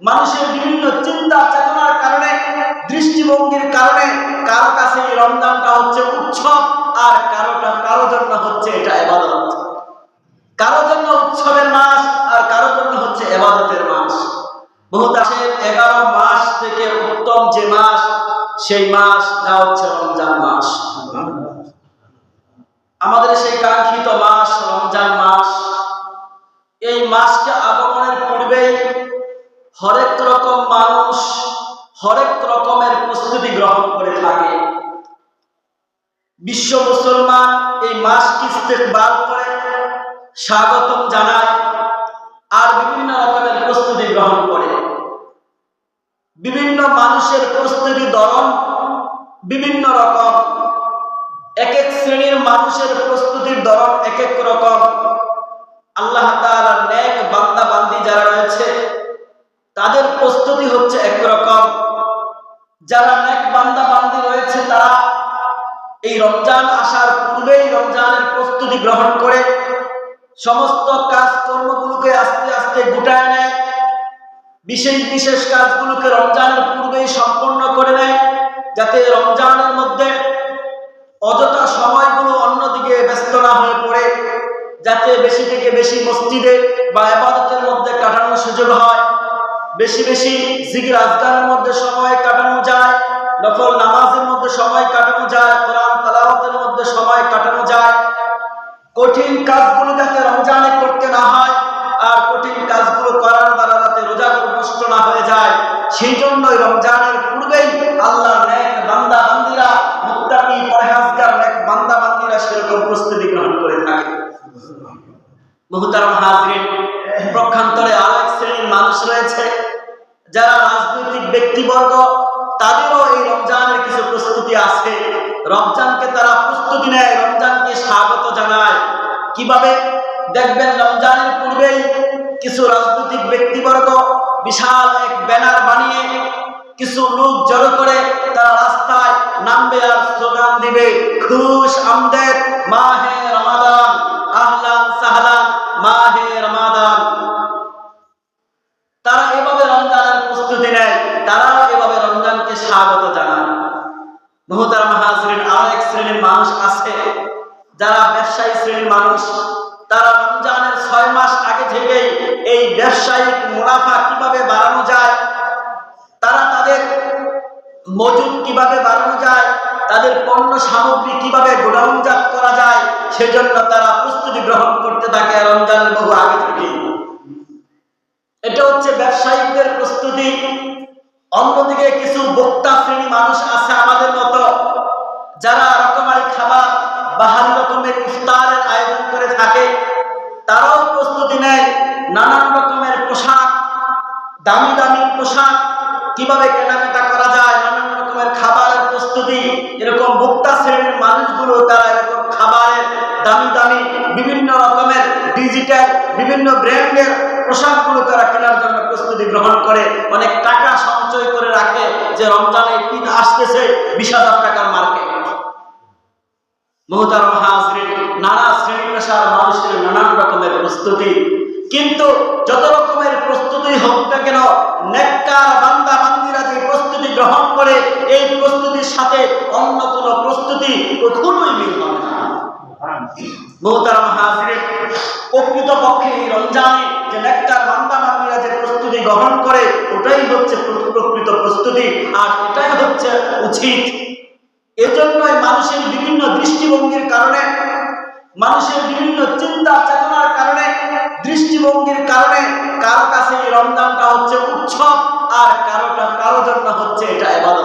মানুষের বিভিন্ন চিন্তা চেতনার কারণে, দৃষ্টিভঙ্গির কারণে কারো কাছে এই রমজানটা হচ্ছে উৎসব, আর কারো জন্য হচ্ছে এটা ইবাদত। কারো জন্য উৎসবের মাস, আর কারো জন্য হচ্ছে ইবাদতের মাস। বহুতাশের 11 মাস থেকে উত্তম যে মাস, সেই মাসটা হচ্ছে রমজান মাস। আমাদের সেই কাঙ্ক্ষিত মাস রমজান মাস। এই মাসকে আগমনের পূর্বেই হরেক রকম মানুষ হরেক রকমের প্রস্তুতি গ্রহণ করে থাকে। বিশ্ব মুসলমান এই মাসকে ইস্তেকবাল করে, স্বাগতম জানায়, আর বিভিন্ন রকমের প্রস্তুতি গ্রহণ করে। বিভিন্ন মানুষের প্রস্তুতি ধরন বিভিন্ন রকম, এক এক শ্রেণীর মানুষের প্রস্তুতির ধরন এক এক রকম। আল্লাহ তাআলার নেক বান্দা বান্দি যারা রয়েছে, তাদের প্রস্তুতি হচ্ছে একরকম। যারা নেক বান্দা বান্দি রয়েছে, তারা এই রমজান আসার পূর্বেই রমজানের প্রস্তুতি গ্রহণ করে সমস্ত কাজকর্মগুলোকে আস্তে আস্তে গুটায় নেয়। বিশেষ বিশেষ কাজগুলোকে রমজানের পূর্বেই সম্পন্ন করে নেয়, যাতে রমজানের মধ্যে অযথা সময়গুলো অন্যদিকে ব্যস্ত না হয়ে পড়ে, যাতে বেশি থেকে বেশি মসজিদে বা ইবাদতের মধ্যে কাটানোর সুযোগ হয়, বেশি বেশি জিকির আজকারের মধ্যে সময় কাটানো যায়, নফল নামাজের মধ্যে সময় কাটানো যায়, কোরআন তেলাওয়াতের মধ্যে সময় কাটানো যায়। কঠিন কাজগুলো যাতে রমজানে করতে না হয়, আর কঠিন কাজগুলো করার দ্বারা যাতে রোজাগুলো নষ্ট না হয়ে যায়, সেই জন্যই রমজানের পূর্বেই আল্লাহর নেক বান্দা বান্দিরা, মুত্তাকি পরহেজগার নেক বান্দা বান্দিরা সেরকম প্রস্তুতি গ্রহণ করে থাকে। মুহতারাম হাজরিন, পক্ষান্তরে আরেক শ্রেণীর মানুষ রয়েছে যারা রাজনৈতিক ব্যক্তিবর্গ, তাদেরও এই রমজানের কিছু প্রস্তুতি আছে। রমজানকে তারা প্রস্তুতি নেয়, রমজানকে স্বাগত জানায়। কিভাবে? দেখবেন রমজানের পূর্বেই কিছু রাজনৈতিক ব্যক্তিবর্গ বিশাল এক ব্যানার বানিয়ে কিছু লোক জড়ো করে তারা রাস্তায় নামবে আর স্লোগান দিবে, খুশ আমদেদ মাহে রমাদান, আহলান সাহলান মাহে রমাদান। তারা এভাবে রমজানের প্রস্তুতি নেয়, তারাও এভাবে রমজানকে স্বাগত জানায়। মুহতারাম হাজরিন, আরো এক শ্রেণীর মানুষ আছে যারা ব্যবসায়ী শ্রেণীর মানুষ। তারা রমজানের 6 মাস আগে থেকেই এই ব্যবসায়িক মুনাফা কিভাবে বাড়ানো যায়, তারা তাদের মজুদ কিভাবে বাড়ানো যায়, তাদের পণ্য সামগ্রী কিভাবে গোডাউনজাত করা যায়, সেজন্য তারা প্রস্তুতি গ্রহণ করতে থাকে রমজানের বহু আগে থেকেই। এটা হচ্ছে ব্যবসায়িকদের প্রস্তুতি। অন্যদিকে কিছু বক্তা শ্রেণী মানুষ আছে আমাদের মতো, যারা রকমারি খাবার, বাহারি রকমের ইফতারের আয়োজন করে থাকে। তারাও প্রস্তুতি নেয়, নানান রকমের পোশাক, দামি দামি পোশাক কিভাবে কেনাকাটা করা যায়, নানান রকমের খাবারের প্রস্তুতি। এরকম বক্তা শ্রেণীর মানুষগুলো তারা এরকম খাবারের দামি দামি বিভিন্ন রকমের ডিজিটাল বিভিন্ন ব্র্যান্ডের পোশাকগুলো তারা কেনার জন্য প্রস্তুতি গ্রহণ করে, অনেক টাকা সঞ্চয় করে রাখে যে রমজানের ঈদ আসতেছে, 20,000 টাকার মার্কেট। মুহতারাম হাজরিন, নানা শ্রেণী পেশার মানুষের নানান রকমের প্রস্তুতি। কিন্তু যত রকমের প্রস্তুতি হোক না কেন, নেককার বান্দা বান্দিরা যে প্রস্তুতি গ্রহণ করে, এই প্রস্তুতির সাথে অন্য কোনো প্রস্তুতি কখনোই মিল হবে না। মুহতারাম হাজরিন, প্রকৃতপক্ষে এই রমজানে যে নেককার বান্দা বান্দিরা যে প্রস্তুতি গ্রহণ করে, ওটাই হচ্ছে প্রকৃত প্রস্তুতি, আর এটাই হচ্ছে উচিত। এজন্যই মানুষের বিভিন্ন দৃষ্টিভঙ্গির কারণে, মানুষের বিভিন্ন চিন্তা চেতনার কারণে, দৃষ্টিভঙ্গির কারণে কারো কাছে এই রমজানটা হচ্ছে উৎসব, আর কারো জন্য হচ্ছে এটা ইবাদত।